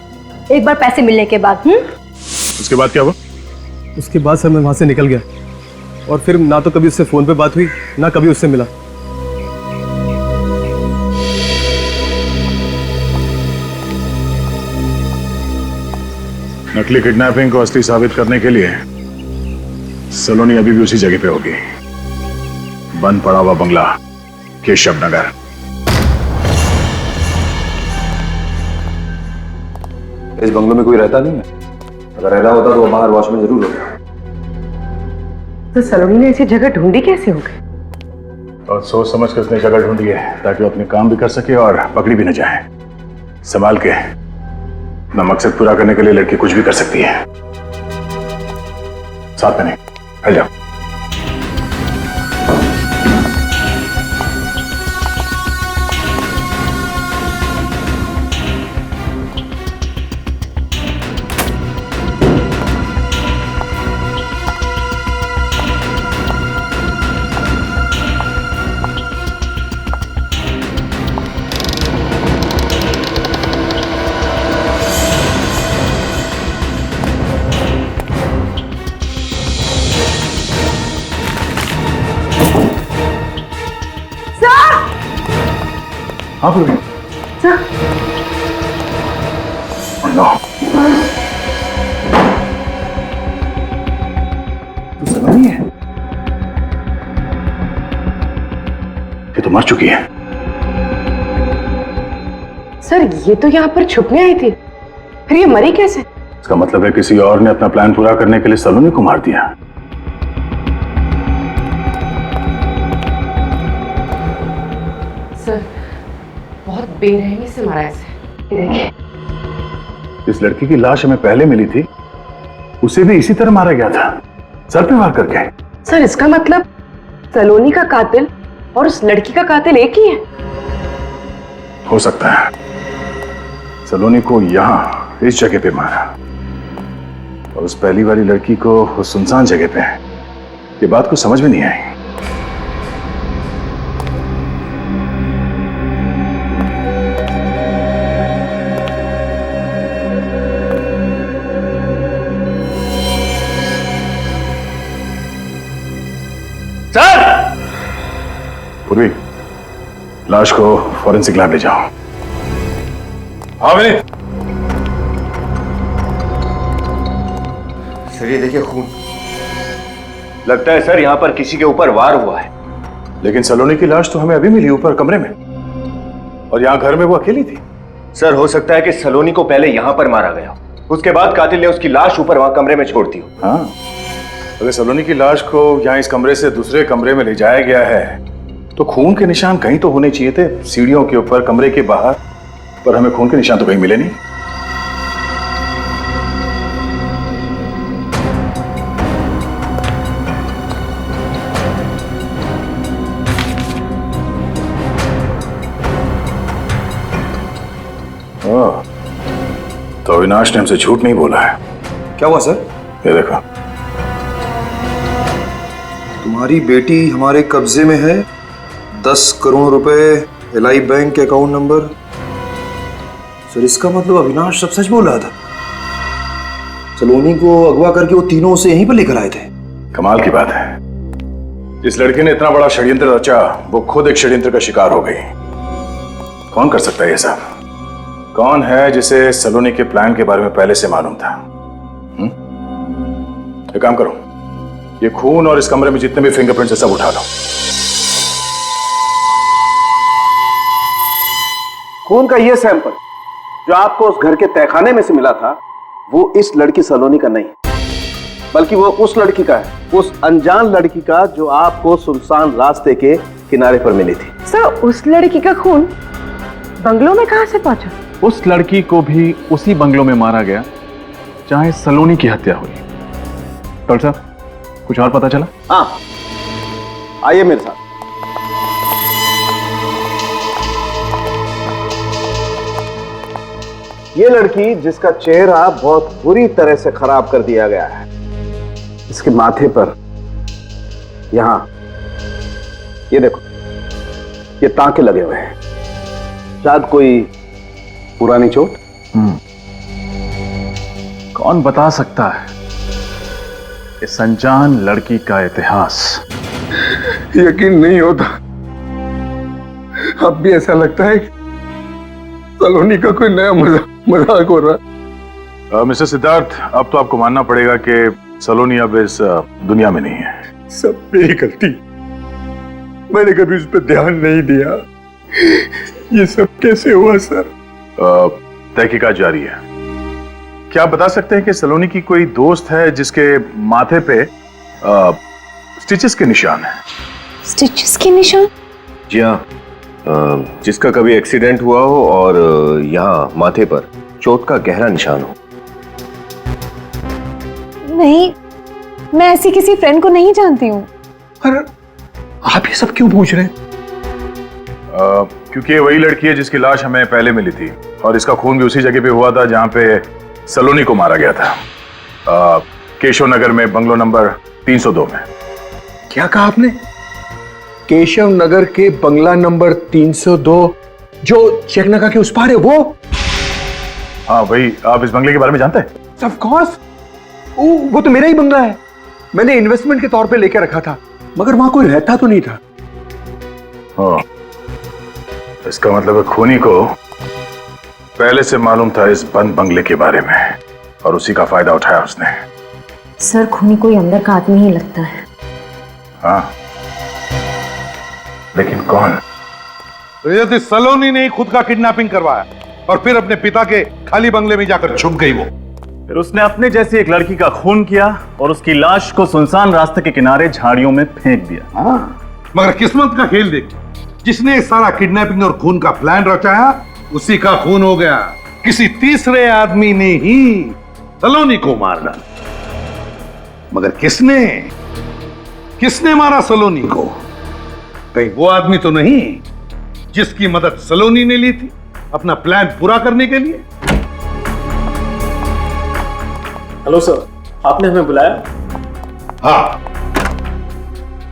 एक बार पैसे मिलने के बाद। उसके बाद क्या हुआ? उसके बाद सर मैं वहां से निकल गया और फिर ना तो कभी उससे फोन पे बात हुई ना कभी उससे मिला। नकली किडनैपिंग को असली साबित करने के लिए सलोनी अभी भी उसी जगह पे होगी, बंद पड़ा हुआ बंगला केशव नगर। इस बंगलों में कोई रहता नहीं है, अगर रह रहा होता तो बाहर वॉचमैन जरूर होता। तो सलोनी ने ऐसी जगह ढूंढी कैसे हो गई? और सोच समझ कर उसने जगह ढूंढी है ताकि वो अपने काम भी कर सके और पकड़ी भी न जाए। संभाल के, अपना मकसद पूरा करने के लिए लड़की कुछ भी कर सकती है। साथ में नहीं, हट जाओ। आप लोग तो सलोनी है, ये तो मर चुकी है। सर ये तो यहाँ पर छुपने आई थी, फिर ये मरी कैसे? इसका मतलब है किसी और ने अपना प्लान पूरा करने के लिए सलोनी को मार दिया। सर बहुत बेरहमी से मारा इसे। देखिए, इस लड़की की लाश हमें पहले मिली थी, उसे भी इसी तरह मारा गया था, सर पे वार करके। सर इसका मतलब सलोनी का कातिल और उस लड़की का कातिल एक ही है? हो सकता है। सलोनी को यहां इस जगह पे मारा और उस पहली वाली लड़की को उस सुनसान जगह पे, ये बात को समझ में नहीं आई। सर! पूर्वी, लाश को फॉरेंसिक लैब ले जाओ। हाँ विनीत। सर ये देखिए खून। लगता है सर यहां पर किसी के ऊपर वार हुआ है। लेकिन सलोनी की लाश तो हमें अभी मिली ऊपर कमरे में, और यहां घर में वो अकेली थी। सर हो सकता है कि सलोनी को पहले यहां पर मारा गया, उसके बाद कातिल ने उसकी लाश ऊपर वहां कमरे में छोड़ दी। हाँ, अगर सलोनी की लाश को यहां इस कमरे से दूसरे कमरे में ले जाया गया है तो खून के निशान कहीं तो होने चाहिए थे, सीढ़ियों के ऊपर, कमरे के बाहर, पर हमें खून के निशान तो कहीं मिले नहीं। तो अविनाश ने हमसे झूठ नहीं बोला है। क्या हुआ सर? ये देखो, तुम्हारी बेटी हमारे कब्जे में है, 10 करोड़ रुपए, एलआई बैंक के अकाउंट नंबर। सर इसका मतलब अविनाश सब सच बोल रहा था। सलोनी को अगवा करके वो तीनों उसे यहीं पर लेकर आए थे। कमाल की बात है, जिस लड़के ने इतना बड़ा षड्यंत्र रचा वो खुद एक षड्यंत्र का शिकार हो गई। कौन कर सकता है ये सब? कौन है जिसे सलोनी के प्लान के बारे में पहले से मालूम था? एक काम करो, ये खून और इस कमरे में जितने भी फिंगरप्रिंट्स है सब उठा लो। खून का ये सैंपल जो आपको उस घर के तहखाने में से मिला था वो इस लड़की सलोनी का नहीं, बल्कि वो उस लड़की का है, उस अनजान लड़की का जो आपको सुनसान रास्ते के किनारे पर मिली थी। सर उस लड़की का खून बंगलों में कहां से पहुंचा? उस लड़की को भी उसी बंगलों में मारा गया चाहे सलोनी की हत्या हुई। डॉक्टर साहब कुछ और पता चला? हाँ, आइए मेरे साथ। ये लड़की जिसका चेहरा बहुत बुरी तरह से खराब कर दिया गया है, इसके माथे पर यहां ये देखो, ये टांके लगे हुए हैं, शायद कोई पुरानी चोट। कौन बता सकता है इस अनजान लड़की का इतिहास? यकीन नहीं होता, अब भी ऐसा लगता है सलोनी का कोई नया मजाक हो रहा है। मिस्टर सिद्धार्थ, अब तो आपको मानना पड़ेगा कि सलोनी अब इस दुनिया में नहीं है। सब मेरी गलती, मैंने कभी उस पर ध्यान नहीं दिया। ये सब कैसे हुआ सर? तहकीकात जारी है। क्या आप बता सकते हैं कि सलोनी की कोई दोस्त है जिसके माथे पे स्टिचेस के निशान हैं? स्टिचेस के निशान? जी हाँ, जिसका कभी एक्सीडेंट हुआ हो और यहाँ माथे पर चोट का गहरा निशान हो। नहीं, मैं ऐसी किसी फ्रेंड को नहीं जानती हूँ। पर आप ये सब क्यों पूछ रहे हैं? क्योंकि ये वही लड़की है जिसकी लाश हमें पहले मिली थी और इसका खून भी उसी जगह पे हुआ था जहां पे सलोनी को मारा गया था, केशव नगर में, बंगलो नंबर 302 में। क्या कहा आपने? केशव नगर के बंगला नंबर 302 जो चेकनाका के उस पार है वो? हाँ वही। आप इस बंगले के बारे में जानते हैं? ऑफ कोर्स, वो तो मेरा ही बंगला है। मैंने इन्वेस्टमेंट के तौर पे लेकर रखा था, मगर वहां कोई रहता तो नहीं था। हाँ, इसका मतलब है खूनी को पहले से मालूम था इस बंद बंगले के बारे में और उसी का फायदा उठाया उसने। सर खूनी कोई अंदर का आदमी ही लगता है। हाँ, लेकिन कौन? यदि सलोनी ने खुद का किडनैपिंग करवाया और फिर अपने पिता के खाली बंगले में जाकर छुप गई वो। फिर उसने अपने जैसी एक लड़की का खून किया और उसकी लाश को सुनसान रास्ते के किनारे झाड़ियों में फेंक दिया। हाँ, मगर किस्मत का खेल देखिए, जिसने सारा किडनैपिंग और खून का प्लान रचाया उसी का खून हो गया। किसी तीसरे आदमी ने ही सलोनी को मार डाला। मगर किसने मारा सलोनी को? कहीं वो आदमी तो नहीं जिसकी मदद सलोनी ने ली थी अपना प्लान पूरा करने के लिए? हेलो सर, आपने हमें बुलाया? हाँ,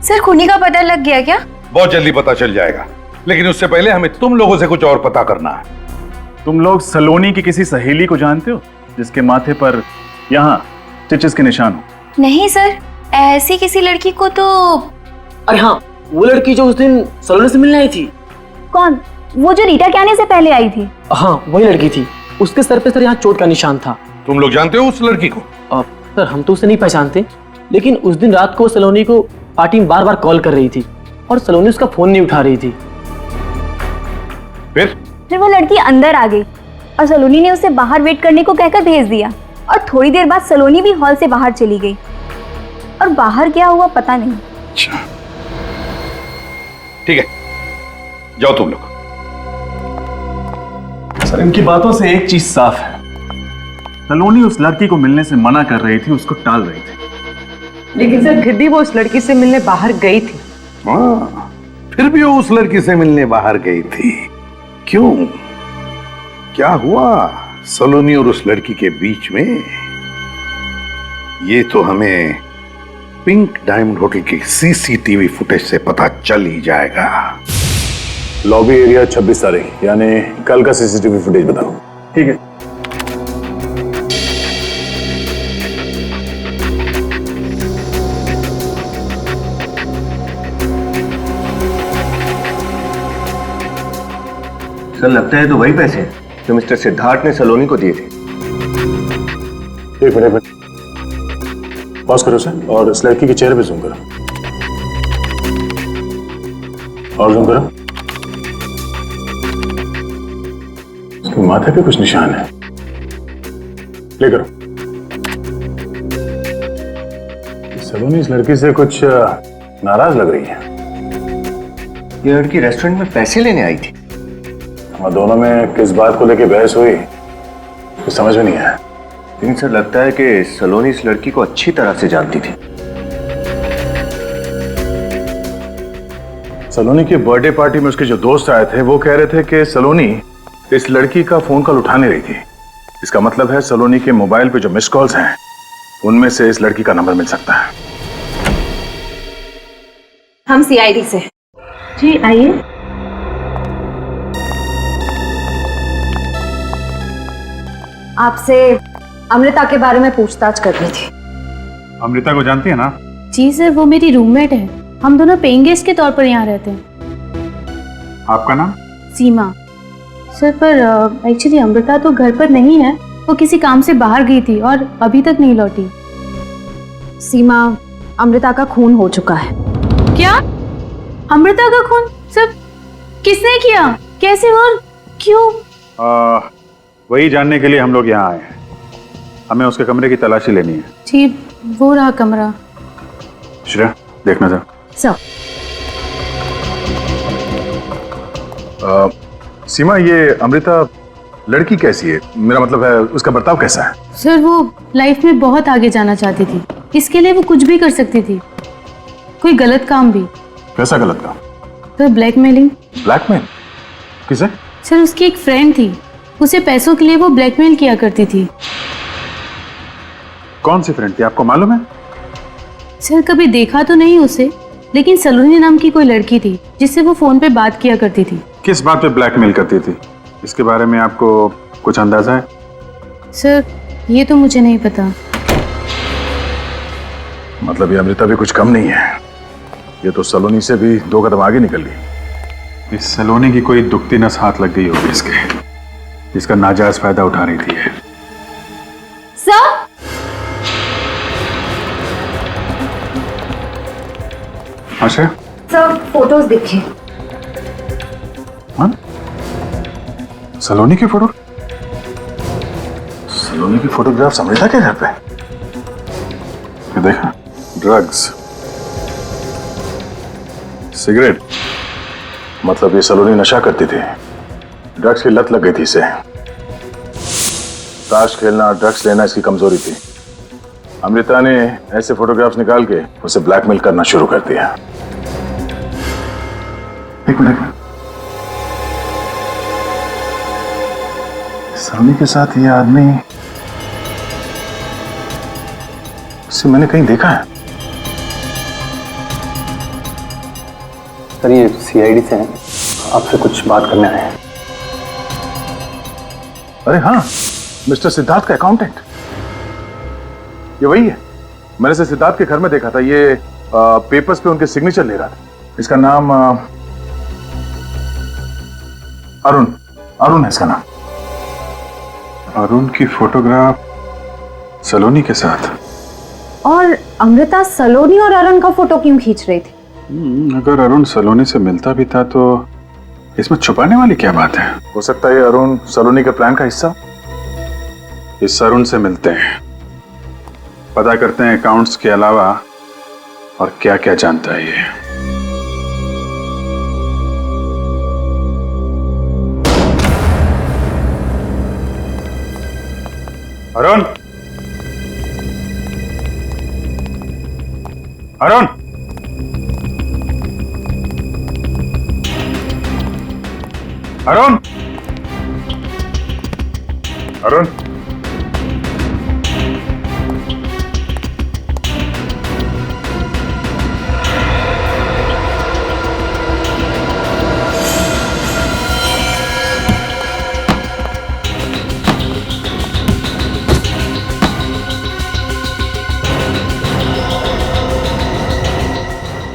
सर खूनी का पता लग गया क्या? बहुत जल्दी पता चल जाएगा, लेकिन उससे पहले हमें तुम लोगों से कुछ और पता करना है। तुम लोग सलोनी की किसी सहेली को जानते हो जिसके माथे पर यहाँ स्टिचेस के निशान हो? नहीं सर, ऐसी किसी लड़की को तो। अरे हाँ, वो लड़की जो उस दिन सलोनी से मिलने आई थी। कौन? वो जो रीटा के आने से पहले आई थी? हाँ, वही लड़की थी। उसके सर पे सर यहाँ चोट का निशान था। तुम लोग जानते हो उस लड़की को? सर हम तो उसे नहीं पहचानते, लेकिन उस दिन रात को सलोनी को पार्टी में बार बार कॉल कर रही थी और सलोनी उसका फोन नहीं उठा रही थी। फिर वो लड़की अंदर आ गई और सलोनी ने उसे बाहर वेट करने को कहकर भेज दिया और थोड़ी देर बाद सलोनी भी हॉल से बाहर चली गई और बाहर क्या हुआ पता नहीं। ठीक है, जाओ तुम लोग। सर इनकी बातों से एक चीज साफ है, सलोनी उस लड़की को मिलने से मना कर रही थी, उसको टाल रही थी। लेकिन सर फिर भी वो उस लड़की से मिलने बाहर गई थी। हाँ, फिर भी वो उस लड़की से मिलने बाहर गई थी। क्यों? क्या हुआ सलोनी और उस लड़की के बीच में? ये तो हमें पिंक डायमंड होटल की सीसीटीवी फुटेज से पता चल ही जाएगा। लॉबी एरिया 26 तारीख, यानी कल का सीसीटीवी फुटेज बताओ। ठीक है। सर लगता है तो वही पैसे हैं जो मिस्टर सिद्धार्थ ने सलोनी को दिए थे। एक मिनट पॉज करो सर, और इस लड़की के चेहरे पे जूम करो, और जूम करो। उसके माथे पे कुछ निशान है, प्ले करो। सलोनी इस लड़की से कुछ नाराज लग रही है। ये लड़की रेस्टोरेंट में पैसे लेने आई थी। हम दोनों में किस बात को लेकर बहस हुई कुछ समझ में नहीं आया। लेकिन सर लगता है कि सलोनी इस लड़की को अच्छी तरह से जानती थी। सलोनी की बर्थडे पार्टी में उसके जो दोस्त आए थे वो कह रहे थे कि सलोनी इस लड़की का फोन कॉल उठा नहीं रही थी। इसका मतलब है सलोनी के मोबाइल पे जो मिस कॉल्स हैं उनमें से इस लड़की का नंबर मिल सकता है। हम सीआईडी से। जी आइए। आपसे अमृता के बारे में पूछताछ करनी थी। अमृता को जानती है ना? जी सर, वो मेरी रूममेट है। हम दोनों पेइंग गेस्ट के तौर पर यहाँ रहते हैं। आपका नाम? सीमा। सर पर एक्चुअली अमृता तो घर पर नहीं है, वो किसी काम से बाहर गई थी और अभी तक नहीं लौटी। सीमा, अमृता का खून हो चुका है। क्या? अमृता का खून? सर किसने किया, कैसे और क्यों? वही जानने के लिए हम लोग यहाँ आए हैं। हमें उसके कमरे की तलाशी लेनी है। जी वो रहा कमरा। श्रेया देखना जरा। सर। सीमा, ये अमृता लड़की कैसी है? मेरा मतलब है उसका बर्ताव कैसा है? सर वो लाइफ में बहुत आगे जाना चाहती थी, इसके लिए वो कुछ भी कर सकती थी, कोई गलत काम भी। कैसा गलत काम? तो ब्लैकमेलिंग। ब्लैकमेल? किसे? सर उसकी एक फ्रेंड थी, उसे पैसों के लिए वो ब्लैकमेल किया करती थी। कौन सी फ्रेंड थी, आपको मालूम है? सर कभी देखा तो नहीं उसे, लेकिन सलोनी नाम की कोई लड़की थी जिससे वो फोन पे बात किया करती थी। किस बात पे ब्लैकमेल करती थी, इसके बारे में आपको कुछ अंदाजा है? सर ये तो मुझे नहीं पता। मतलब ये अमृता भी कुछ कम नहीं है, ये तो सलोनी से भी 2 कदम आगे निकल गई। इस सलोनी की कोई दुखती नस हाथ लग गई होगी इसके, जिसका नाजायज फायदा उठा रही थी। सर अच्छा सर फोटोज देखिए। हाँ? सलोनी की फोटो? सलोनी की फोटोग्राफ्स अमृता के घर पे? ये देखा, ड्रग्स, सिगरेट, मतलब ये सलोनी नशा करती थी, ड्रग्स की लत लग गई थी इसे। ताश खेलना और ड्रग्स लेना इसकी कमजोरी थी। अमृता ने ऐसे फोटोग्राफ्स निकाल के उसे ब्लैकमेल करना शुरू कर दिया। एक मिनट, सलोनी के साथ ये आदमी इसे मैंने कहीं देखा है। सर ये सीआईडी से हैं, आपसे कुछ बात करने आए हैं। अरे हाँ, मिस्टर सिद्धार्थ का अकाउंटेंट, ये वही है। मैंने इसे सिद्धार्थ के घर में देखा था। ये पेपर्स पे उनके सिग्नेचर ले रहा था। इसका नाम अरुण है इसका नाम। अरुण की फोटोग्राफ सलोनी के साथ। और अमृता सलोनी और अरुण का फोटो क्यों खींच रही थी? अगर अरुण सलोनी से मिलता भी था तो इसमें छुपाने वाली क्या बात है? हो सकता है अरुण सलोनी के प्लान का हिस्सा। इस अरुण से मिलते हैं, पता करते हैं अकाउंट्स के अलावा और क्या क्या जानता है ये। अरुण, अरुण, अरुण, अरुण,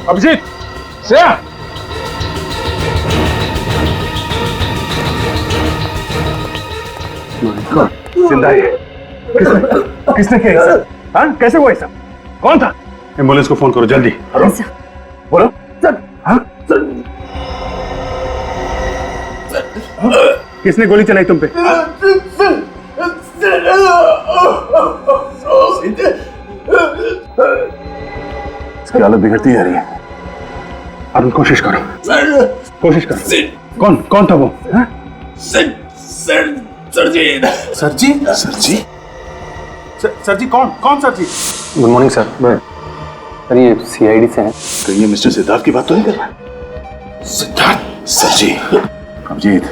अभिजीत, श्रेया, जिंदा है। किसने किया ऐसा? हाँ, कैसे हुआ ऐसा? कौन था? एम्बुलेंस को फोन करो जल्दी। बोलो। हाँ? किसने गोली चलाई तुम पे? इसकी हालत बिगड़ती जा रही है। अरुण, कोशिश करो, कोशिश करो। कौन था वो? सरजी। सरजी कौन सरजी? Good morning sir. सर ये सीआईडी से हैं। तो ये मिस्टर सिद्धार्थ की बात तो नहीं कर रहा है? सिद्धार्थ? सरजी। अभिजीत,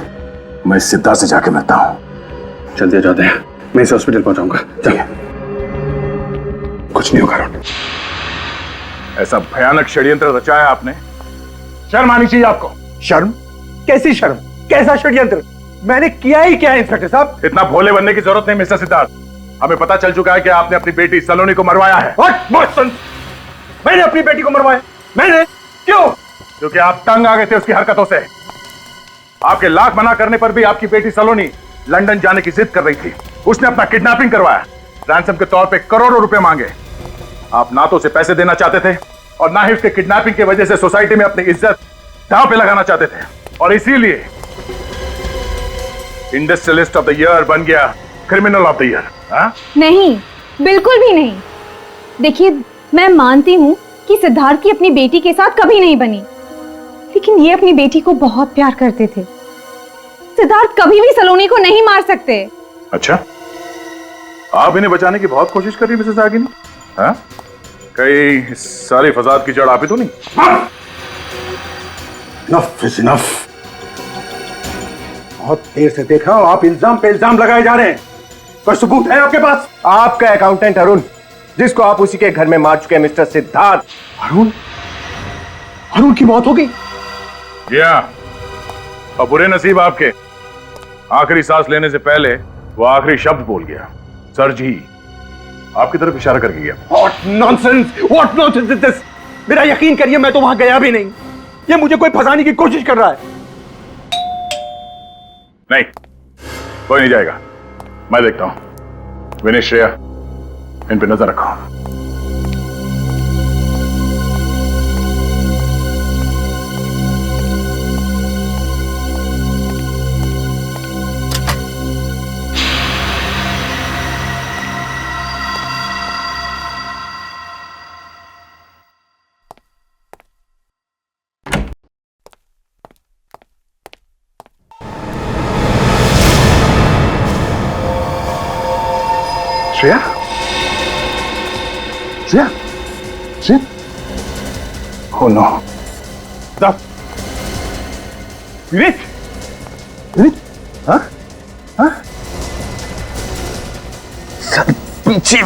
मैं इस सिद्धार्थ से जाके मिलता हूँ। जल्दी जाते हैं, मैं इसे हॉस्पिटल पहुंचाऊंगा। चलिए। कुछ नहीं होगा अरुण। ऐसा भयानक षड्यंत्र रचाया आपने, शर्म आनी चाहिए आपको। शर्म? कैसी शर्म? कैसा षड्यंत्र? मैंने किया ही क्या है इंस्पेक्टर साहब? इतना भोले बनने की जरूरत नहीं मिस्टर सिद्धार्थ। हमें पता चल चुका है कि आपने अपनी बेटी सलोनी को मरवाया है। मैंने अपनी बेटी को मरवाया? मैंने? क्यों? क्योंकि आप तंग आ गए थे उसकी हरकतों से। आपके लाख मना करने पर भी आपकी बेटी सलोनी लंदन जाने की जिद कर रही थी। उसने अपना किडनैपिंग करवाया, रैंसम के तौर पे करोड़ों रुपए मांगे। आप ना तो उसे पैसे देना चाहते थे और ना ही उसके किडनैपिंग की वजह से सोसाइटी में अपनी इज्जत दांव पे लगाना चाहते थे, और इसीलिए इंडस्ट्रियलिस्ट ऑफ द ईयर बन गया क्रिमिनल ऑफ द ईयर। नहीं, बिल्कुल भी नहीं। देखिए, मैं मानती हूँ कि सिद्धार्थ की अपनी बेटी के साथ कभी नहीं बनी, लेकिन ये अपनी बेटी को बहुत प्यार करते थे। सिद्धार्थ कभी भी सलोनी को नहीं मार सकते। अच्छा, आप इन्हें बचाने की बहुत कोशिश कर रही मिसेस आगिनी? हाँ? कई सारी फसाद की जड़ आप ही तो नहीं? Enough is enough। बहुत देर से देख रहा हूं आप इल्जाम पे इल्जाम लगाए जा रहे हैं। कोई सबूत है आपके पास? आपका अकाउंटेंट अरुण, जिसको आप उसी के घर में मार चुके हैं, मिस्टर सिद्धार्थ। अरुण की मौत हो गई? और बुरे नसीब आपके, आखिरी सांस लेने से पहले वो आखिरी शब्द बोल गया, सर जी, आपकी तरफ इशारा करके गया। What nonsense is this? मेरा यकीन करिए, मैं तो वहां गया भी नहीं। ये मुझे कोई फंसाने की कोशिश कर रहा है। नहीं, कोई नहीं जाएगा, मैं देखता हूं। विनय, श्रेया, इन पे नजर रखो। श्रेया? श्रेया? श्रेया? Oh no! विनीत? विनीत? हाँ? हाँ? सर, पीछे।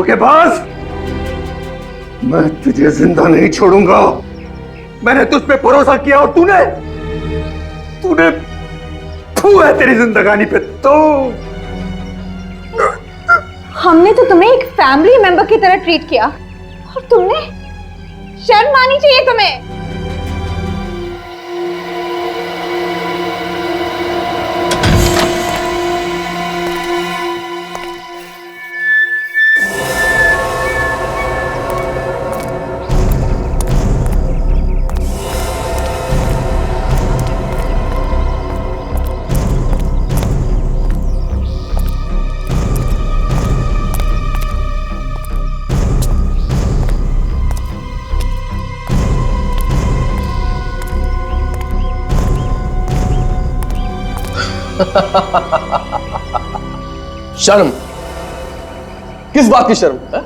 धोखेबाज, मैं तुझे जिंदा नहीं छोड़ूंगा। मैंने तुझ पे भरोसा किया और तूने फू है तेरी जिंदगानी पे। तो हमने तो तुम्हें एक फैमिली मेंबर की तरह ट्रीट किया और तुमने शर्म आनी चाहिए तुम्हें। शर्म? किस बात की शर्म है?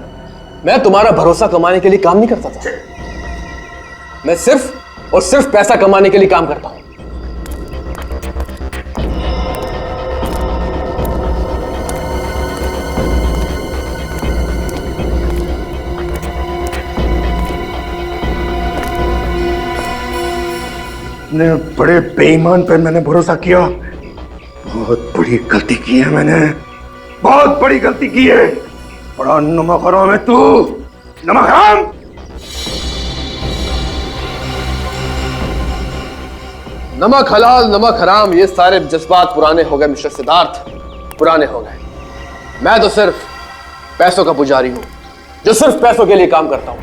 मैं तुम्हारा भरोसा कमाने के लिए काम नहीं करता था। मैं सिर्फ और सिर्फ पैसा कमाने के लिए काम करता हूं। इतने बड़े बेईमान पे मैंने भरोसा किया। बहुत बड़ी गलती की है मैंने, बहुत बड़ी गलती की है। बड़ा नमक हराम है तू, नमक हराम। नमक हलाल नमक हराम, ये सारे जज्बात पुराने हो गए मिस्टर सिद्धार्थ, पुराने हो गए। मैं तो सिर्फ पैसों का पुजारी हूं, जो सिर्फ पैसों के लिए काम करता हूं।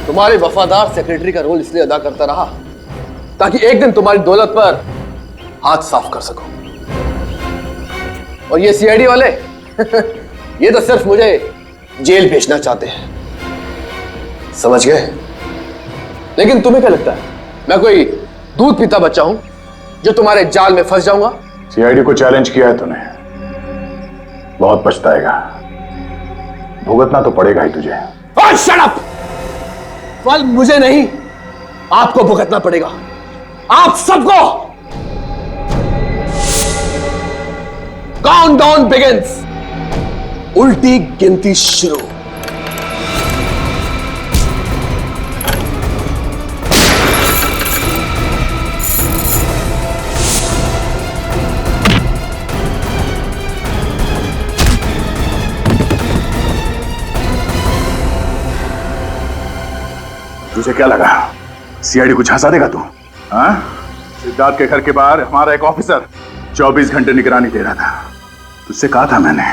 तुम्हारे वफादार सेक्रेटरी का रोल इसलिए अदा करता रहा ताकि एक दिन तुम्हारी दौलत पर हाथ साफ कर सको। और ये सीआईडी वाले ये तो सिर्फ मुझे जेल भेजना चाहते हैं, समझ गए? लेकिन तुम्हें क्या लगता है मैं कोई दूध पीता बच्चा हूं जो तुम्हारे जाल में फंस जाऊंगा? सीआईडी को चैलेंज किया है तूने, बहुत पछताएगा। भुगतना तो पड़ेगा ही तुझे। Shut up! फल मुझे नहीं, आपको भुगतना पड़ेगा, आप सबको। काउंटडाउन बिगिंस, उल्टी गिनती शुरू। तुझे क्या लगा सीआईडी को झांसा देगा तू? हाँ? सिद्धार्थ के घर के बाहर हमारा एक ऑफिसर 24 घंटे निगरानी दे रहा था। तुझसे कहा था मैंने,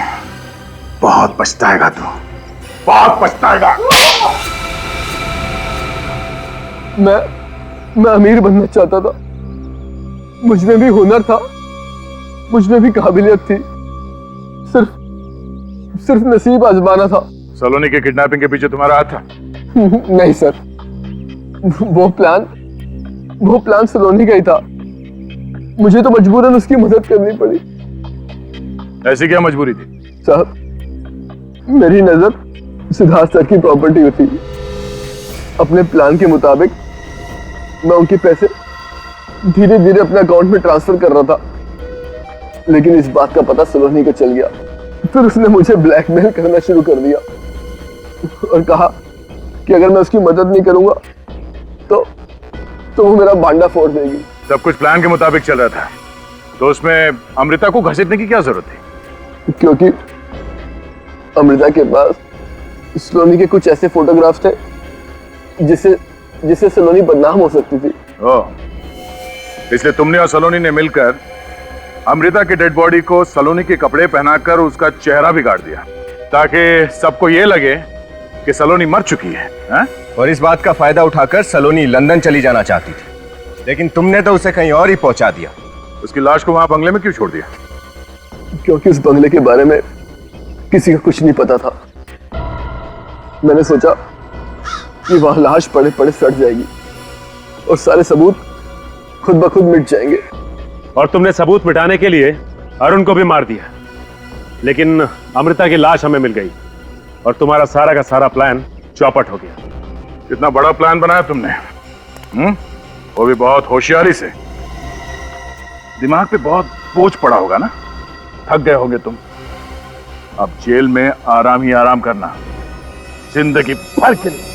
बहुत पछताएगा तू, बहुत पछताएगा। मैं अमीर बनना चाहता था, मुझ में भी हुनर था, मुझ में भी काबिलियत थी, सिर्फ नसीब आजमाना था। सलोनी के किडनैपिंग के पीछे तुम्हारा हाथ था? नहीं सर, वो प्लान सलोनी का ही था। मुझे तो मजबूरन उसकी मदद करनी पड़ी। ऐसी क्या मजबूरी थी? साहब, मेरी नजर सिद्धार्थ सर की प्रॉपर्टी होती। अपने प्लान के मुताबिक मैं उनके पैसे धीरे धीरे अपने अकाउंट में ट्रांसफर कर रहा था, लेकिन इस बात का पता सलोनी को चल गया। फिर उसने मुझे ब्लैकमेल करना शुरू कर दिया और कहा कि अगर मैं उसकी मदद नहीं करूंगा तो वो मेरा भांडा फोड़ देगी। सब कुछ प्लान के मुताबिक चल रहा था, तो उसमें अमृता को घसीटने की क्या जरूरत थी? क्योंकि अमृता के पास सलोनी के कुछ ऐसे फोटोग्राफ्स थे जिससे सलोनी बदनाम हो सकती थी। ओह, इसलिए तुमने और सलोनी ने मिलकर अमृता की डेड बॉडी को सलोनी के कपड़े पहनाकर उसका चेहरा बिगाड़ दिया, ताकि सबको ये लगे कि सलोनी मर चुकी है, हा? और इस बात का फायदा उठाकर सलोनी लंदन चली जाना चाहती थी, लेकिन तुमने तो उसे कहीं और ही पहुंचा दिया। उसकी लाश को वहां बंगले में क्यों छोड़ दिया? क्योंकि उस बंगले के बारे में किसी को कुछ नहीं पता था। मैंने सोचा कि वहां लाश पड़े पड़े सड़ जाएगी और सारे सबूत खुद ब खुद मिट जाएंगे। और तुमने सबूत मिटाने के लिए अरुण को भी मार दिया। लेकिन अमृता की लाश हमें मिल गई और तुम्हारा सारा का सारा प्लान चौपट हो गया। कितना बड़ा प्लान बनाया तुमने, वो भी बहुत होशियारी से। दिमाग पे बहुत बोझ पड़ा होगा ना, थक गए होंगे तुम। अब जेल में आराम ही आराम करना, जिंदगी भर के लिए।